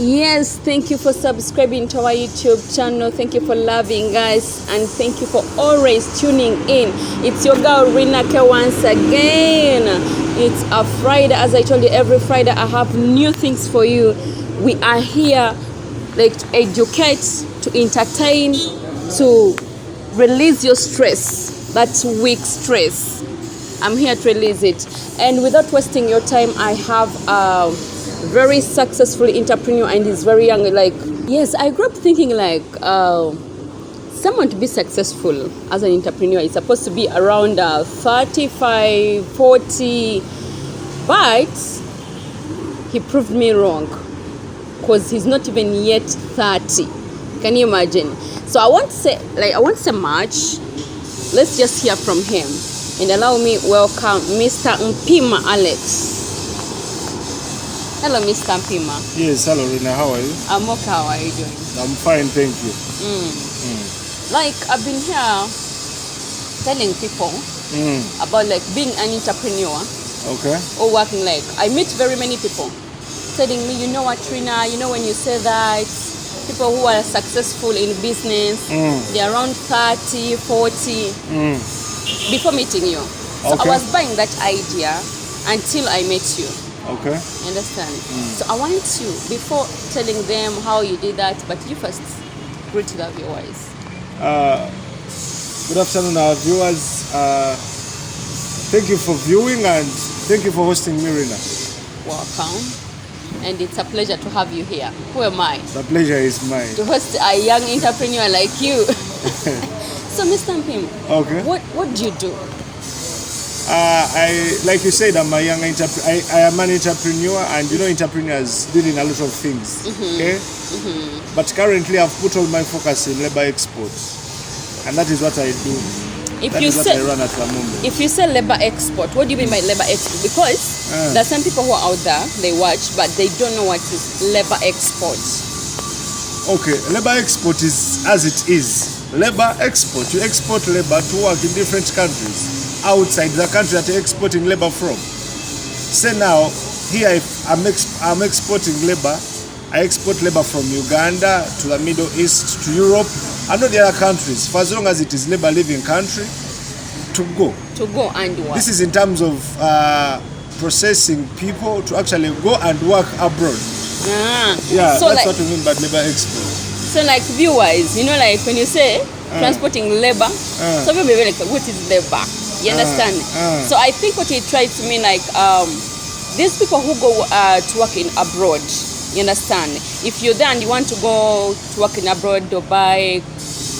Yes, thank you for subscribing to our YouTube channel. Thank you for loving us, and thank you for always tuning in. It's your girl Rinake once again. It's a Friday. As I told you, every Friday I have new things for you. We are here like to educate, to entertain, to release your stress, that weak stress. I'm here to release it. And without wasting your time, I have a very successful entrepreneur, and he's very young. Like, yes, I grew up thinking like someone to be successful as an entrepreneur is supposed to be around 35, 40, but he proved me wrong because he's not even yet 30. Can you imagine? So I won't say much. Let's just hear from him. And allow me welcome Mr. Mpima Alex. Hello, Mr. Mpima. Yes, hello, Rina. How are you? I'm okay. How are you doing? I'm fine, thank you. Like, I've been here telling people about like being an entrepreneur. Okay. Or working. Like, I meet very many people telling me, you know what, Rina, you know when you say that, people who are successful in business, they're around 30, 40. Before meeting you. So Okay. I was buying that idea until I met you. Okay. You understand? So I want you, before telling them how you did that, but you first greet the viewers. Good afternoon, our viewers. Thank you for viewing and thank you for hosting me, Rina. Welcome. And it's a pleasure to have you here. Who am I? The pleasure is mine. To host a young entrepreneur like you. So Mr. Mpim, Okay. what do you do? Like you said, I'm a young I am an entrepreneur, and you know, entrepreneurs dealing a lot of things. Okay. But currently, I've put all my focus in labor exports, and that is what I do. That is what I run at the moment. If you say labor export, what do you mean by labor export? Because there are some people who are out there, they watch, but they don't know what is labor export. Okay, labor export is as it is. Labor export, you export labor to work in different countries outside the country that you're exporting labor from. Say now, here I'm exporting labor. I export labor from Uganda to the Middle East, to Europe, and all the other countries, for as long as it is labor living country, to go. To go and work. This is in terms of processing people to actually go and work abroad. Yeah, so that's like, what we mean by labor export. So like viewers, you know, like when you say transporting labor, some people may be like, what is labor? You understand? So I think what he tried to mean, like these people who go to work in abroad, you understand? If you're there and you want to go to work in abroad, Dubai,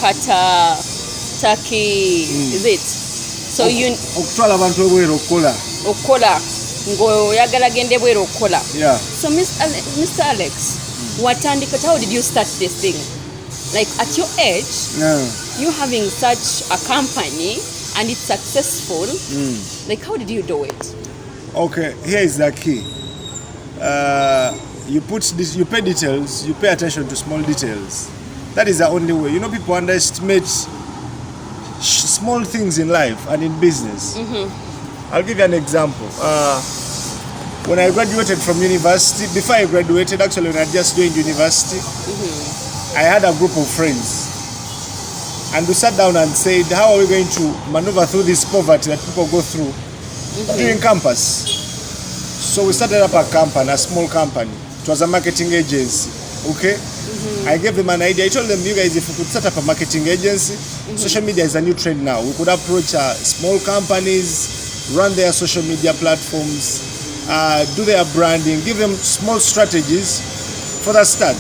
Qatar, Turkey, is it? So you okutwala abantu obwera okola ng'oyagala gende bwera okola. Yeah. So Mr. Alex, how did you start this thing? Like at your age, you having such a company and it's successful, like how did you do it? Okay, here is the key. You pay details, you pay attention to small details. That is the only way. You know, people underestimate small things in life and in business. I'll give you an example. When I graduated from university, before I graduated, actually when I just joined university, I had a group of friends. And we sat down and said, how are we going to maneuver through this poverty that people go through during campus? So we started up a company, a small company. It was a marketing agency, okay? I gave them an idea. I told them, you guys, if we could set up a marketing agency, social media is a new trend now. We could approach small companies, run their social media platforms, do their branding, give them small strategies for the start.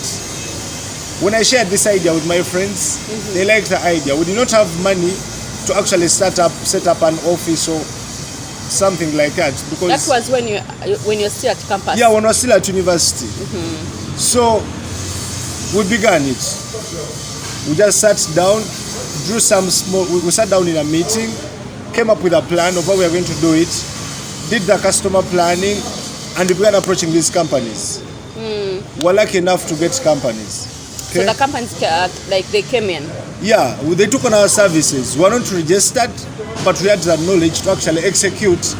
When I shared this idea with my friends, they liked the idea. We did not have money to actually set up an office or something like that. Because that was when you're still at campus? Yeah, when we were still at university. So we began it. We just sat down, we sat down in a meeting, came up with a plan of how we are going to do it, did the customer planning, and we began approaching these companies. We're lucky enough to get companies. Okay? So the companies, like they came in? Yeah, they took on our services. We were not registered, but we had the knowledge to actually execute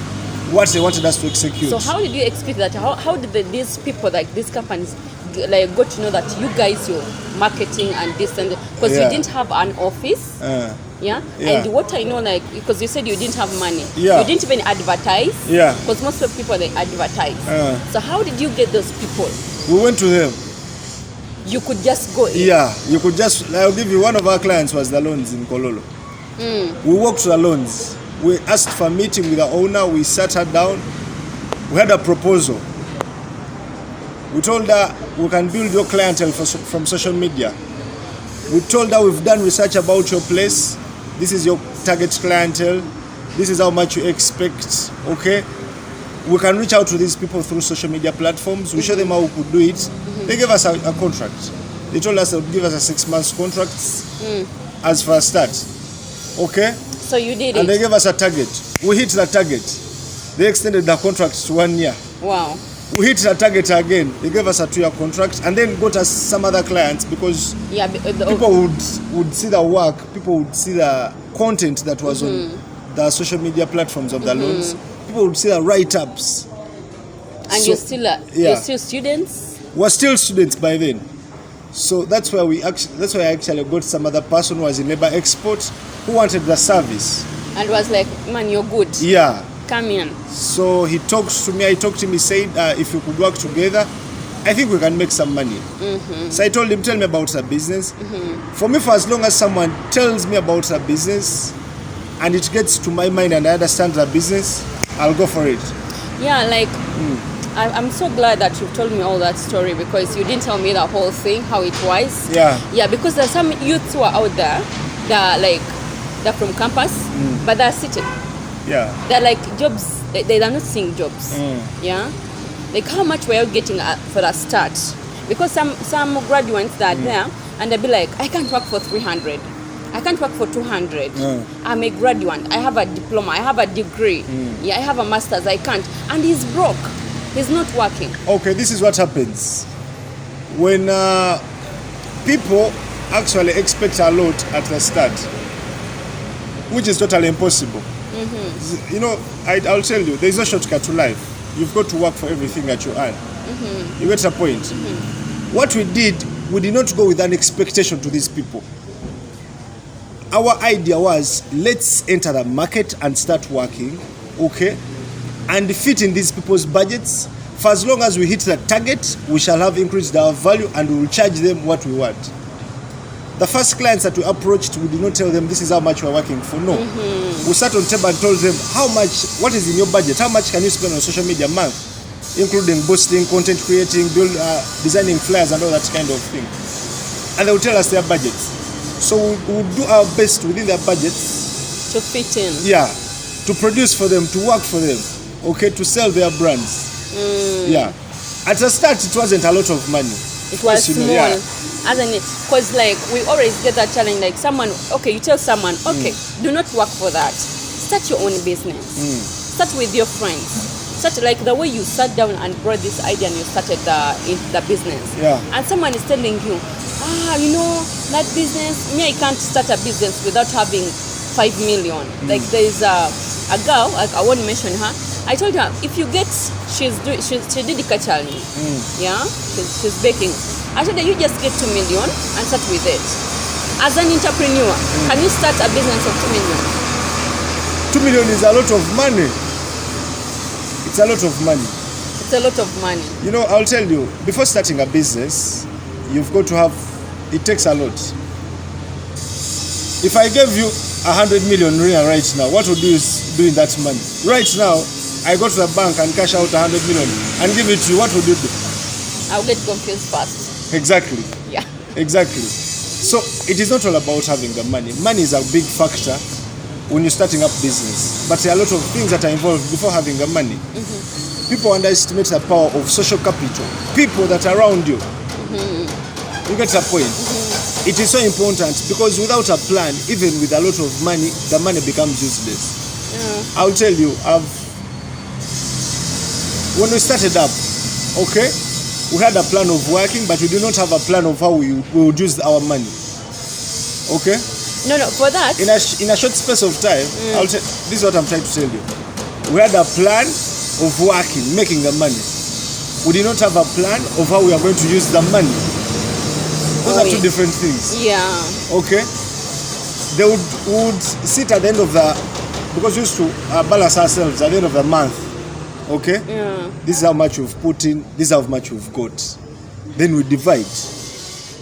what they wanted us to execute. So how did you execute that? How did these people, like these companies, like got to know that you guys, your marketing and this and because Yeah. you didn't have an office, yeah? And what I know, like because you said you didn't have money, Yeah. you didn't even advertise, Yeah. because most of the people they advertise. So how did you get those people? We went to them. You could just go in. Yeah, you could just, I'll give you, one of our clients was the Loans in Kololo. We walked to the Loans. We asked for a meeting with the owner. We sat her down. We had a proposal. We told her we can build your clientele from social media. We told her we've done research about your place. This is your target clientele. This is how much you expect. Okay? We can reach out to these people through social media platforms. We show them how we could do it. They gave us a contract. They told us they would give us a 6 months contract as for a start. Okay? So you did And they it. gave us a target. We hit the target. They extended the contract to 1 year. Wow. We hit the target again. They gave us a 2-year contract and then got us some other clients because Yeah. people would see the work, people would see the content that was on the social media platforms of the Loans. People would see the write-ups. And So- you're still you're still students. We're still students by then. So that's why I actually got some other person who was in labor export who wanted the service. And was like, man, you're good. Yeah. Come in. So he talked to me, I talked to him, he said, if we could work together, I think we can make some money. So I told him, tell me about the business. For me, for as long as someone tells me about the business and it gets to my mind and I understand the business, I'll go for it. Yeah, like I'm so glad that you've told me all that story because you didn't tell me the whole thing, how it was. Yeah. Yeah, because there's some youths who are out there that they're from campus, but they're sitting. Yeah. They're like jobs. They are not seeing jobs. Yeah, like how much were you getting for the start? Because some graduates that are there and they'll be like, I can't work for 300. I can't work for 200. I'm a graduate. I have a diploma. I have a degree. Yeah, I have a master's. I can't. And he's broke. He's not working. Okay, this is what happens. When people actually expect a lot at the start, which is totally impossible. You know, I'll tell you, there's no shortcut to life. You've got to work for everything that you earn. You get the point? What we did not go with an expectation to these people. Our idea was, let's enter the market and start working, okay? And fit in these people's budgets. For as long as we hit the target, we shall have increased our value and we will charge them what we want. The first clients that we approached, we did not tell them this is how much we're working for. No. We sat on table and told them what is in your budget? How much can you spend on social media a month? Including boosting, content creating, designing flyers and all that kind of thing. And they will tell us their budgets. So we will do our best within their budgets. To fit in. Yeah. To produce for them, to work for them. Okay, to sell their brands. Yeah. At the start, it wasn't a lot of money. It was You know, small, yeah. hasn't it? Because like we always get that challenge. Like someone, okay, you tell someone, okay, do not work for that. Start your own business. Start with your friends. Start like the way you sat down and brought this idea and you started the business. Yeah. And someone is telling you, you know that business. Me, I can't start a business without having 5 million. Like there is a girl, like I won't mention her. I told her if you get, she did catering. Yeah, she's baking. I told her you just get 2 million and start with it. As an entrepreneur, can you start a business of 2 million? 2 million is a lot of money. It's a lot of money. It's a lot of money. You know, I'll tell you, before starting a business, you've got to have, it takes a lot. If I gave you 100 million right now, what would you do in that money? Right now, I go to the bank and cash out 100 million and give it to you, what would you do? I'll get confused fast. Exactly. Yeah. Exactly. So it is not all about having the money. Money is a big factor when you're starting up business. But there are a lot of things that are involved before having the money. People underestimate the power of social capital. People that are around you. You get the point? It is so important because without a plan, even with a lot of money, the money becomes useless. I'll tell you, when we started up, okay, we had a plan of working, but we do not have a plan of how we would use our money. Okay? No, for that. In a short space of time, this is what I'm trying to tell you. We had a plan of working, making the money. We did not have a plan of how we are going to use the money. Those are two different things. Yeah. Okay? They would sit at the end of because we used to balance ourselves at the end of the month. Okay? Yeah. This is how much we've put in, this is how much we've got. Then we divide.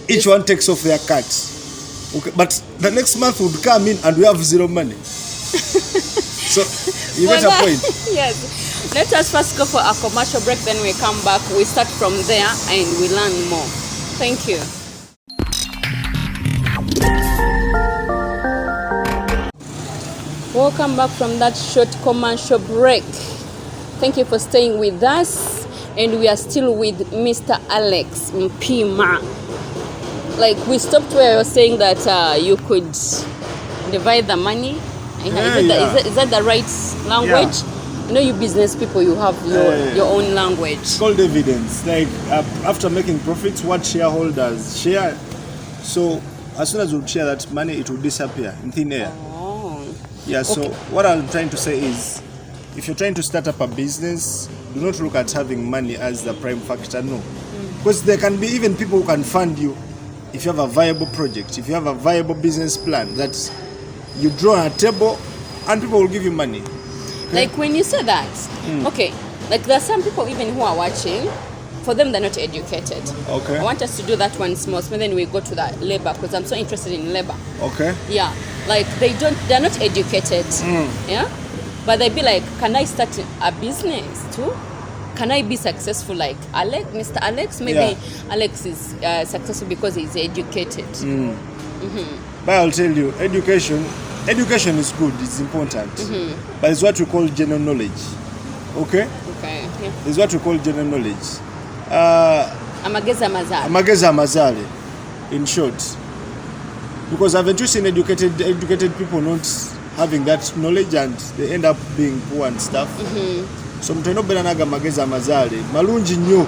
Each one takes off their cut. Okay? But the next month would come in and we have zero money. So, you get a point? Yes. Let us first go for a commercial break, then we come back. We start from there and we learn more. Thank you. Welcome back from that short commercial break. Thank you for staying with us. And we are still with Mr. Alex Mpima. Like, we stopped where you were saying that you could divide the money. Is that the right language? Yeah. You know, you business people, you have your own language. It's called dividends. Like, after making profits, what shareholders share. So, as soon as we share that money, it will disappear in thin air. Oh. Yeah, so what I'm trying to say is, if you're trying to start up a business, do not look at having money as the prime factor, no. Because there can be even people who can fund you if you have a viable project, if you have a viable business plan that you draw on a table and people will give you money. Okay? Like when you say that, okay, like there are some people even who are watching, for them they're not educated. Okay. I want us to do that once more, so then we go to that labor, because I'm so interested in labor. Okay. Yeah, like they're not educated. Yeah, but they be like, can I start a business too? Can I be successful like Alex, Mr. Alex? Maybe Alex is successful because he's educated. But I'll tell you, education is good, it's important. But it's what we call general knowledge. Okay? Okay. Yeah. It's what we call general knowledge. Amageza mazali. Amageza mazali, in short. Because haven't you seen educated people not having that knowledge and they end up being poor and stuff? So mtu bena naga mageza mazali malungi nnyo.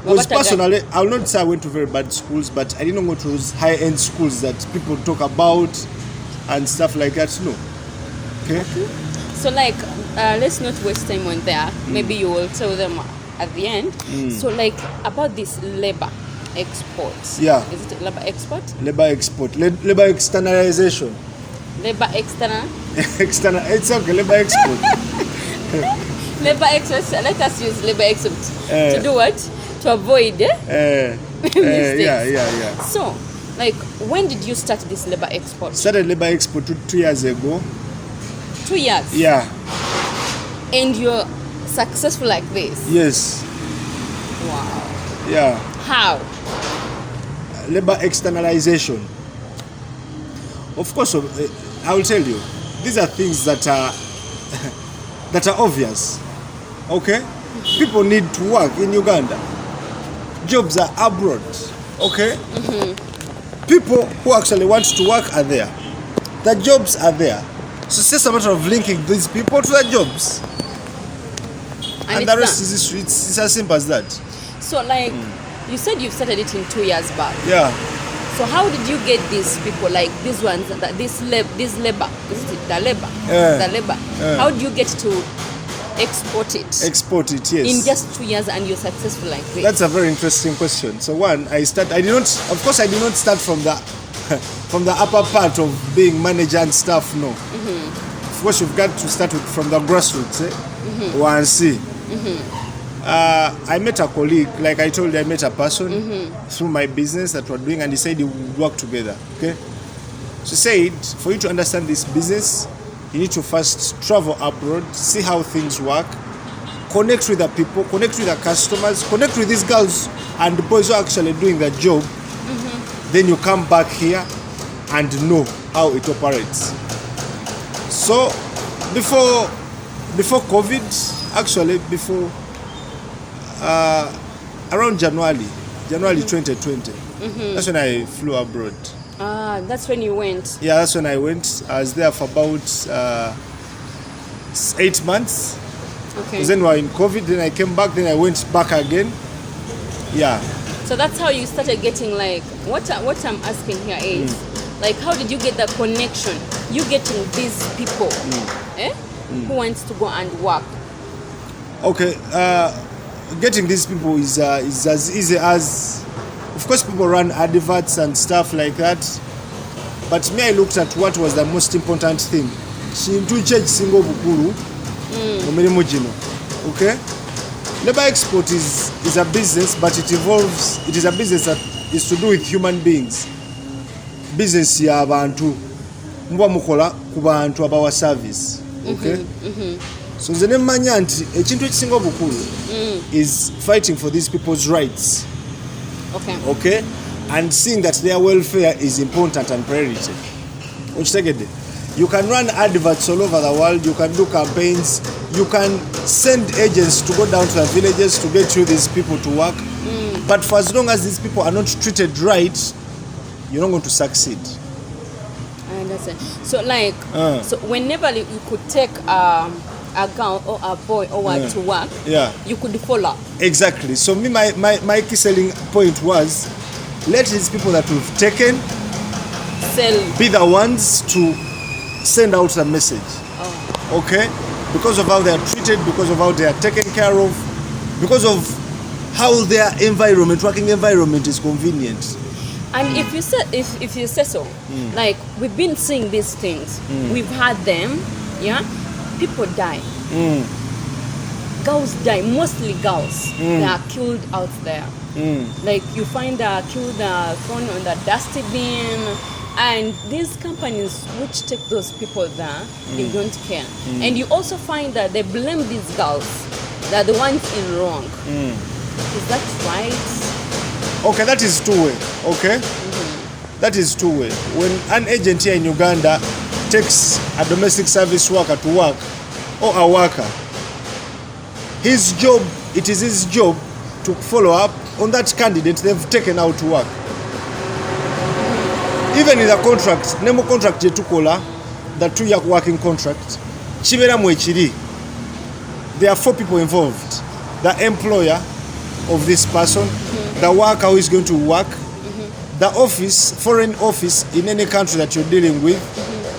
Because personally, I will not say I went to very bad schools, but I didn't go to those high-end schools that people talk about and stuff like that. No. Okay? So like, let's not waste time on there. Maybe you will tell them at the end. So like, about this labor export. Yeah. Is it labor export? Labor export. Labor externalization. Labor external? It's okay, labor export. Labor export. Let us use labor export to do what? To avoid mistakes. Yeah. So, like, when did you start this labor export? Started labor export 2 years ago. 2 years? Yeah. And you're successful like this? Yes. Wow. Yeah. How? Labor externalization. Of course, I will tell you, these are things that are that are obvious. Okay? People need to work in Uganda. Jobs are abroad. Okay? People who actually want to work are there. The jobs are there. So it's just a matter of linking these people to the jobs. And the rest is history. It's as simple as that. So like, you said you started it in 2 years back. Yeah. So how did you get these people, like these ones, this labor, is it the labor? Yeah. The labor. How do you get to export it? Export it, yes. In just 2 years and you're successful like this? That's a very interesting question. So one, I did not start from the from the upper part of being manager and stuff, no. Of course, you've got to start from the grassroots, One C. I met a colleague, like I told you, I met a person through my business that we're doing, and he said he would work together. Okay. So he said, for you to understand this business, you need to first travel abroad, see how things work, connect with the people, connect with the customers, connect with these girls and boys who are actually doing the job. Then you come back here and know how it operates. So before COVID, actually before around January 2020, that's when I flew abroad. That's when you went. Yeah, that's when I went. I was there for about 8 months. Okay. Then we were in COVID, then I came back, then I went back again. Yeah. So that's how you started getting, like, what I'm asking here is, like, how did you get the connection? You getting these people, who wants to go and work. Okay, getting these people is as easy as, of course, people run adverts and stuff like that. But me, I looked at what was the most important thing. Chintu church single bukuru, omirimu gino. Okay, labor export is a business, but it is a business that is to do with human beings. Business ya abantu mbuwa mukola ku bantu abawa service. Okay. So nze ne mmanya nti ekintu ekisinga obukulu is fighting for these people's rights. Okay, and seeing that their welfare is important and priority. Okitegedde, you can run adverts all over the world, you can do campaigns, you can send agents to go down to the villages to get you these people to work, but for as long as these people are not treated right, you're not going to succeed. I understand. So like, so whenever you could take a girl or a boy or what to work, you could follow. Exactly. So me, my key selling point was, let these people that we've taken be the ones to send out the message. Okay? Because of how they are treated, because of how they are taken care of, because of how their environment, working environment is convenient. And if you say so, like we've been seeing these things, we've had them, people die. Girls die, mostly girls. They are killed out there. Like you find they are killed, thrown on the dusty bin, and these companies which take those people there, they don't care. And you also find that they blame these girls. They're the ones in wrong. Is that right? Okay, that is two-way. Okay, that is two-way. When an agent here in Uganda takes a domestic service worker to work, or a worker, his job, it is his job to follow up on that candidate they've taken out to work. Even in the contract, nemo contract yetukola, the 2-year working contract, chibera mwechiri, there are 4 people involved. The employer of this person, the worker who is going to work, the office, foreign office in any country that you're dealing with,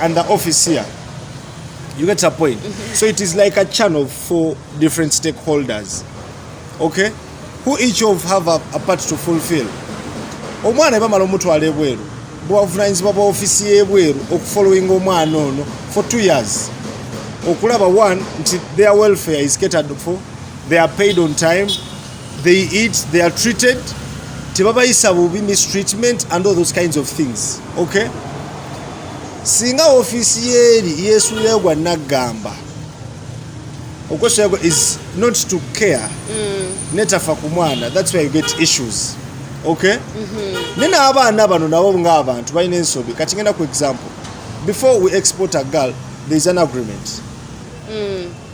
and the office here. You get a point. So it is like a channel for different stakeholders, okay, who each of have a part to fulfill. Omwana bamala omutwala ebweru, bwavunanyizibwa bwa office y'ebweru okufollowing omwana ono for 2 years. Okulaba one, their welfare is catered for, they are paid on time, they eat, they are treated, tebabayisa bubi, mistreatment and all those kinds of things. Okay? Singa office yeri yesulegwa nagamba. Okosego is not to care. Netafa ku mwana. That's why you get issues. Okay? Nina abaana bano nabo nga abantu balina ensobi. Kati ngenda ku example. Before we export a girl, there is an agreement.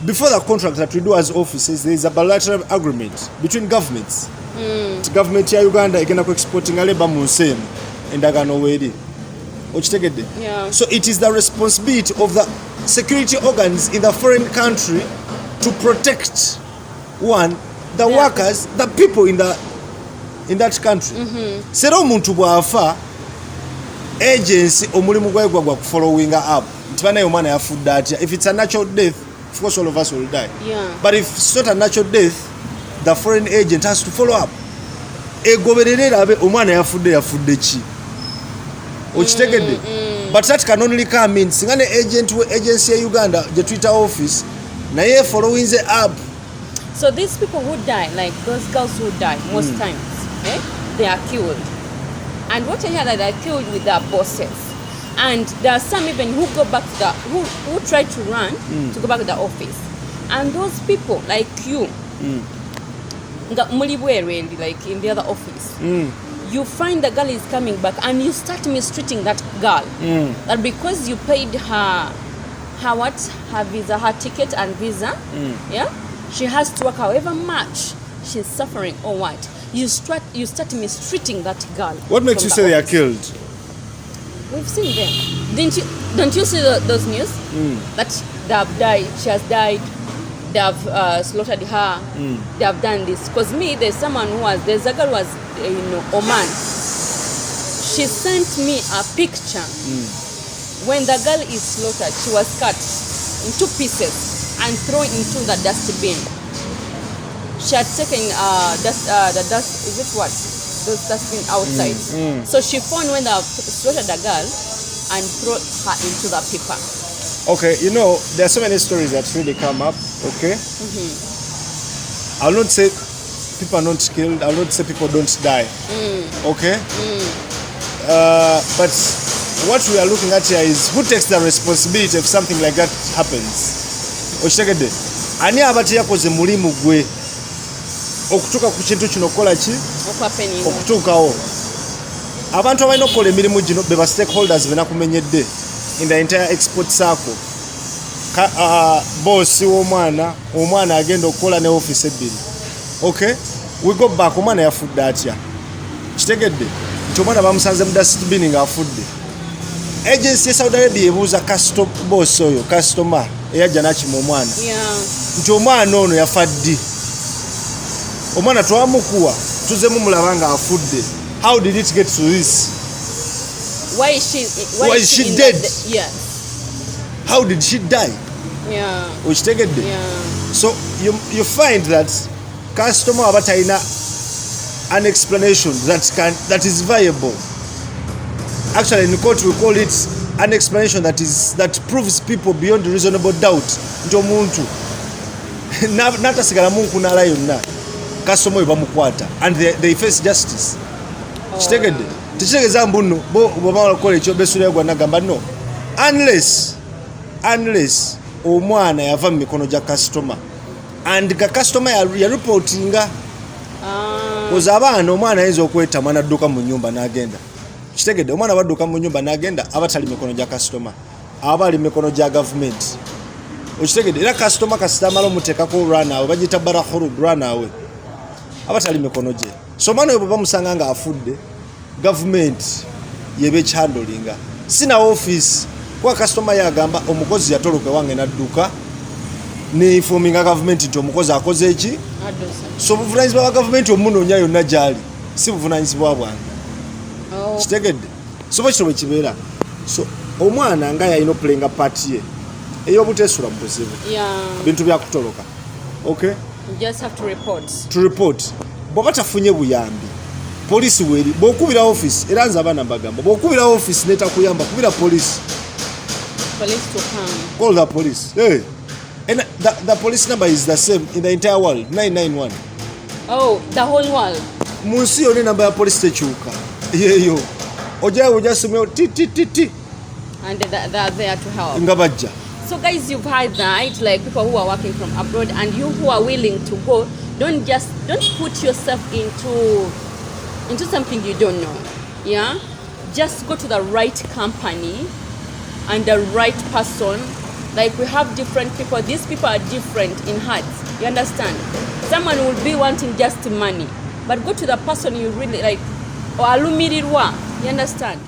Before the contract that we do as offices, there is a bilateral agreement between governments. The government ya Uganda igenda ku exporting a labor mu nsi eno endagaano weeri. Yeah. So it is the responsibility of the security organs in the foreign country to protect the workers, the people in that country. Sero omuntu bwafa agency omulimu gwegwa gwa following up. Ntibana omwana yafudde atya. If it's a natural death, of course all of us will die. Yeah. But if it's not a natural death, the foreign agent has to follow up. Egobererera abe omwana yafudde ki. But that can only come in singa ne agency ya Uganda je Twitter office naye following the up. So these people who die, like those girls who die most times, they are killed. And what I hear that they are killed with their bosses. And there are some even who go back to who try to run to go back to the office. And those people like you, like in the other office, you find the girl is coming back and you start mistreating that girl. That because you paid her visa, her ticket and visa, she has to work however much she's suffering or what. You start mistreating that girl. What makes you say they are killed? We've seen them. Don't you see those news? That they have died, she has died, they have slaughtered her, they have done this. Because there's a girl who was in Oman. She sent me a picture. When the girl is slaughtered, she was cut in 2 pieces and throw it into the dustbin. She had taken the dust, is it what? Those dustbin outside. So she found when they slaughtered the girl and threw her into the paper. Okay, you know, there are so many stories that really come up, okay? I'll not say people are not killed, I'll not say people don't die, okay? But what we are looking at here is who takes the responsibility if something like that happens. Oshitegedde, ani abati yakoze mulimu gwe okutuuka ku kintu kino kola ki okutuukawo. Abantu abalina okukola emirimu gino be ba stakeholders benakumenyedde in the entire export circle. Bossi omwana agenda okukola ne office ebbiri, okay? We go back, omwana yafudde atya? Kitegedde nti omwana bamusanze mu dustbin ng'afudde. Agency ya Saudi Arabia ebuuza boss oyo customer eyajja n'akima omwana nti omwana ono yafa ddi? Omwana twamukuwa tuzemu mulaba nga afudde. How did it get to this? Why is she dead? Yes. How did she die? Yeah. Okitegedde? Yeah. So you find that customer abatalina an explanation that is viable. Actually, in court we call it an explanation that proves people beyond reasonable doubt nti omuntu n'atasigala munkunala yonna customer oyo bamukwata and they face justice. Kitegedde tekitegeeza mbuno bw'obamala okukola ekyo besuulayo gwa nagamba no, unless omwana yava mu mikono gya customer and ka customer yareportinga. Koza abaana omwana ayinza okwetamu n'adduka mu nnyumba n'agenda. Kitegedde omwana badduka mu nnyumba n'agenda abatali mikono gya customer, abali mikono gya government. Okitegedde era customer kasita amala omuteekako runaway bagiyita barakhurub runaway abatali mikono gye. So omwana oyo bwe bamusanga nga afudde government yebe ekyandolinga sina office kwa customer yagamba omukozi yatoloka wange n'adduka ne informinga government nti omukozi akoze eki. So buvunanyizibwa bwa government omunoonya yonna gyali si buvunanyizibwa bwange. Kitegedde so bwekiro bwe kibeera. So omwana nga yalina okulenga paati ye ey'obuteesula mu buzibu bintu byakutoloka, okay? You just have to report. Bw'oba tafunye buyambi poliisi weeri bw'okubira office era nze abaana mbagamba bw'okubira office netakuyamba kubira police to come. Call the police. Hey. And the police number is the same in the entire world, 991. Oh, the whole world. Munsi yone namba ya police tekyuka yeyo ojayo ojasomeo ti And they're there to help. nga bajja. So guys, you've heard that, like people who are working from abroad and you who are willing to go, don't put yourself into something you don't know. Yeah, just go to the right company and the right person. Like we have different people. These people are different in hearts. You understand? Someone will be wanting just money, but go to the person you really like. Or alumirirwa. You understand?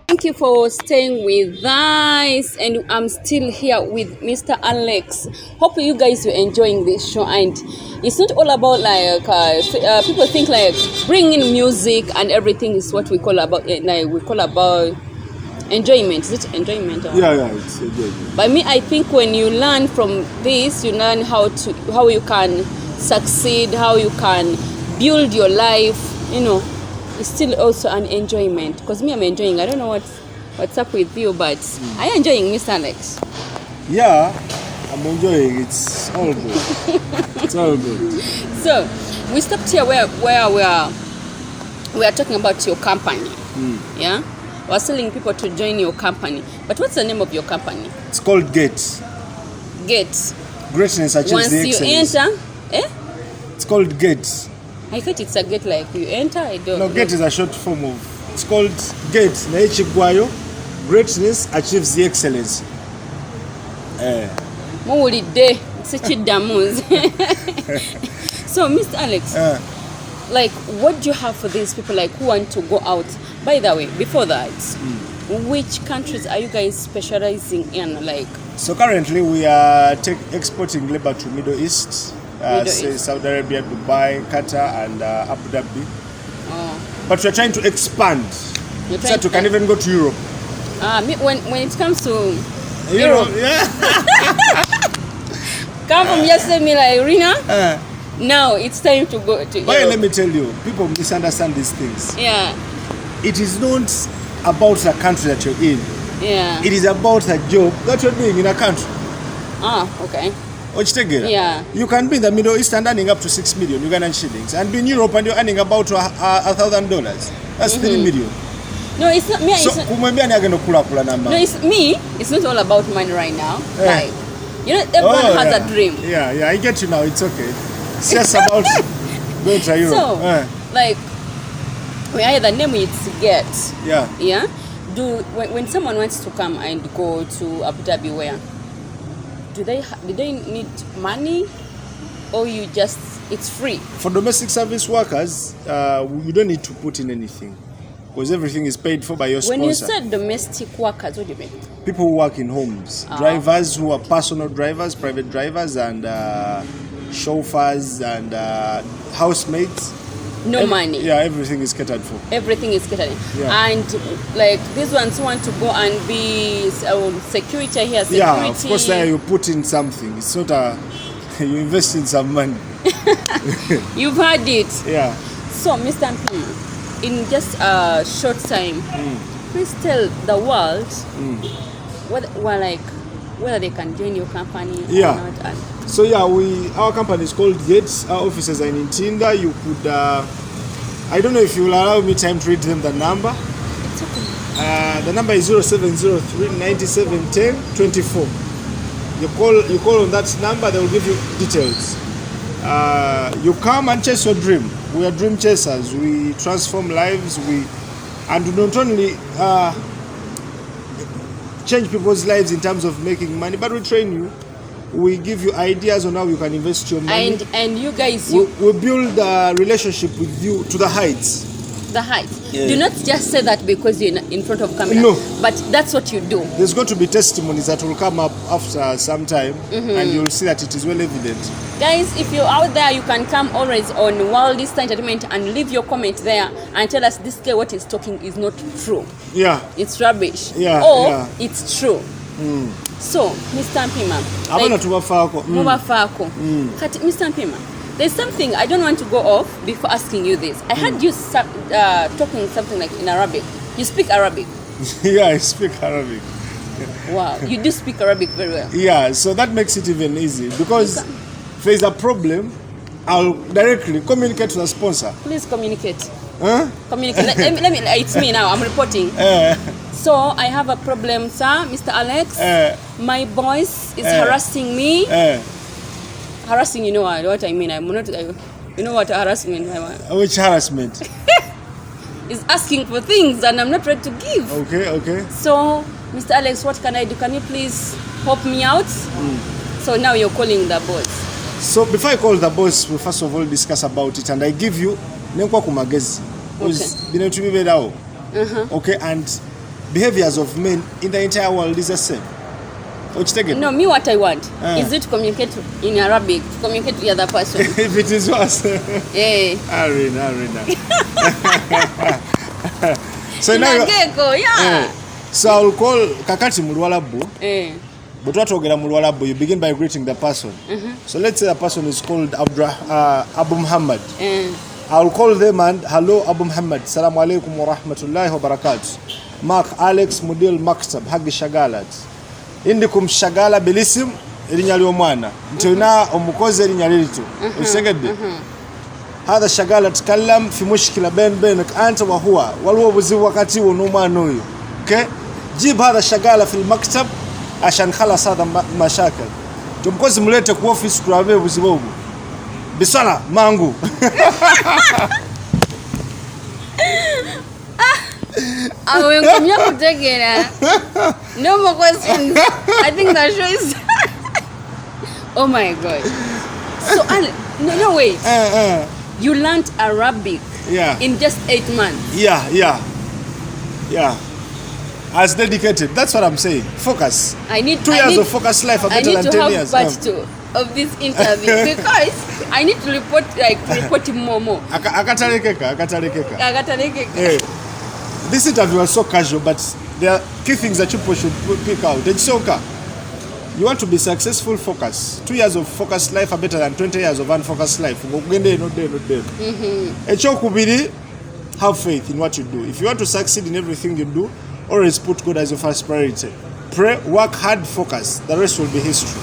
Thank you for staying with us, and I'm still here with Mr. Alex. Hope you guys are enjoying this show, and it's not all about like people think like bringing music and everything is what we call about enjoyment. Is it enjoyment? Yeah, it's enjoyment. But me, I think when you learn from this, you learn how you can succeed, how you can build your life, you know. It's still also an enjoyment, because me, I'm enjoying. I don't know what's up with you, but are you enjoying, Mr. Alex? Yeah, I'm enjoying. It's all good. It's all good. So we stopped here where we are talking about your company. Yeah, we're telling people to join your company. But what's the name of your company? It's called Gate. Gate. Greatness achieves Once the you excellence. enter, It's called Gate. I thought it's a gate like you enter. I don't. No, know. Gate is a short form of It's called GATE. Naichigwayo. Greatness achieves the excellence. Muwulidde sikiddamu. So Mr. Alex, like what do you have for these people like who want to go out? By the way, before that, which countries are you guys specializing in? Like, so currently we are exporting labor to Middle East, say East. Saudi Arabia, Dubai, Qatar, and Abu Dhabi. oh, But we're trying to expand you're so trying that we can even go to Europe. when it comes to Europe, yeah. come from yesterday, me like Irina. Now it's time to go to But Europe. let me tell you, people misunderstand these things. Yeah, It is not about the country that you're in. yeah. It is about the job that you're doing in a country. Okay. Ochitegera. Yeah. You can be in the Middle East and earning up to 6 million Ugandan shillings, and be in Europe and you're earning about $1,000. That's 3 million. No, it's not me. So It's not, kumwambia ni agenda kula namba. no, it's me. It's not all about money right now. Yeah. Like, you know, everyone has yeah. a dream. Yeah, I get you now. It's okay. It's just about going to Europe. So, like, we either name it get. Yeah. Yeah. When someone wants to come and go to Abu Dhabi, where do they need money, or it's free? For domestic service workers, you don't need to put in anything because everything is paid for by your sponsor. When you said domestic workers, what do you mean? People who work in homes, drivers who are personal drivers, private drivers, and chauffeurs and housemates. No money. Yeah, everything is catered for. Everything is catered. Yeah. And like these ones who want to go and be security here, security. Yeah, of course, there you put in something. It's not you invest in some money. You've heard it. Yeah. So, Mr. MP, in just a short time, please tell the world whether they can join your company Yeah. or not. So yeah, our company is called Gates. Our offices are in Ntinda. You could, I don't know if you will allow me time to read them the number. It's okay. The number is 0703 97 10 24. You call on that number, they will give you details. You come and chase your dream. We are dream chasers. We transform lives. And not only change people's lives in terms of making money, but we train you. We give you ideas on how you can invest your money. And you guys, we build a relationship with you to the heights. the height. Yeah. Do not just say that because you're in front of camera. No. But that's what you do. There's going to be testimonies that will come up after some time, and you'll see that it is well evident. Guys, if you're out there, you can come always on World Star Entertainment and leave your comment there and tell us this guy what he's talking is not true. Yeah. It's rubbish. Yeah, Or yeah. it's true. So, Mr. Mpima, Abana tubafaako. mubafaako. Kati, Mr. Mpima, there's something I don't want to go off before asking you this. I heard you talking something like in Arabic. You speak Arabic. Yeah, I speak Arabic. Wow, you do speak Arabic very well. Yeah, so that makes it even easy because if there's a problem, I'll directly communicate to the sponsor. Please communicate. Huh? Communicate. let me. It's me now. I'm reporting. So I have a problem, sir, Mr. Alex. My boss is harassing me. Harassing, you know what I mean. I'm not. You know what harassment? Which harassment? Is asking for things and I'm not ready to give. Okay. So, Mr. Alex, what can I do? Can you please help me out? So now you're calling the boss. So before I call the boss, we first of all discuss about it, and I give you nenkwa kumagezi. Okay, and behaviors of men in the entire world is the same. No, me what I want is it to communicate in Arabic, to communicate to the other person. If it is worse. Yeah. Arena. So now so I'll call kakati mulwalabu. But what mulwalabu, you begin by greeting the person. So let's say the person is called Abu Muhammad. I'll call them and hello Abu Muhammad, Assalamu alaikum wa rahmatullahi wa barakatuh. Mark Alex Mudil Maktab Hagi Shagalat. Indikum Shagala Belisim Rinyali Omwana. Ntuna omukoze rinyali litu. Usegede. هذا الشغال اتكلم في مشكلة بينك أنت وهو والهو بزي وقتي ونومان نوي. Okay? جيب هذا الشغال في المكتب عشان خلص هذا مشاكل. تمكوز مليتك وفيس كرامي بزيبوه. بسرعة مانجو. Awenkomya kutegera. No more questions. I think that show is oh my god. So no wait. You learned Arabic in just 8 months. Yeah. As dedicated. That's what I'm saying. Focus. I need 2 years of focused life are better than 10 years. I need to have part 2 of this interview because I need to report more. Akatalekeka. This interview was so casual, but there are key things that people should pick out. You want to be successful, focus. 2 years of focused life are better than 20 years of unfocused life. Not there. Have faith in what you do. If you want to succeed in everything you do, always put God as your first priority. Pray, work hard, focus. The rest will be history.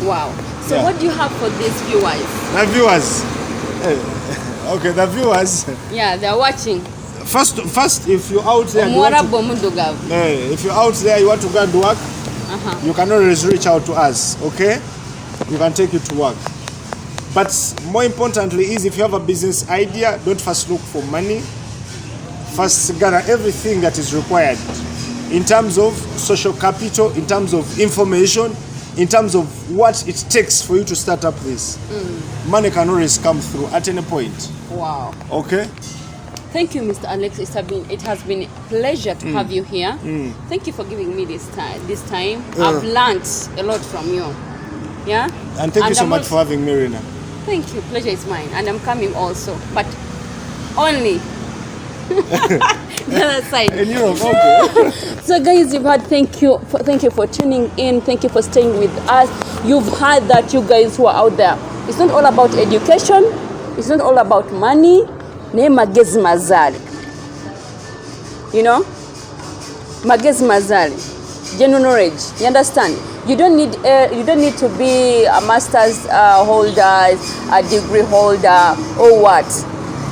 Wow. So what do you have for these viewers? The viewers. Okay, the viewers. Yeah, they're watching. First, if you're out there, if you're out there, you want to go and work, you can always reach out to us, okay? We can take you to work. But more importantly is if you have a business idea, don't first look for money. First gather everything that is required in terms of social capital, in terms of information, in terms of what it takes for you to start up this. Money can always come through at any point. Wow. Okay? Thank you, Mr. Alex. It has been a pleasure to have you here. Thank you for giving me this time. I've learned a lot from you. Yeah? And thank you so much for having me, Rina. Thank you. Pleasure is mine. And I'm coming also. But only the other side. In Europe, okay. So guys, you've heard, thank you for tuning in. Thank you for staying with us. You've heard that, you guys who are out there. It's not all about education. It's not all about money. Magezi mazali. You know? Magezi mazali. General knowledge. You understand? You don't need to be a master's holder, a degree holder, or what.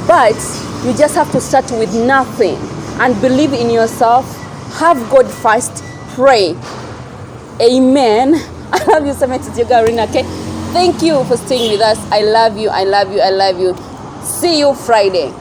But you just have to start with nothing and believe in yourself. Have God first. Pray. Amen. I love you so much, Rina. Okay? Thank you for staying with us. I love you. See you Friday.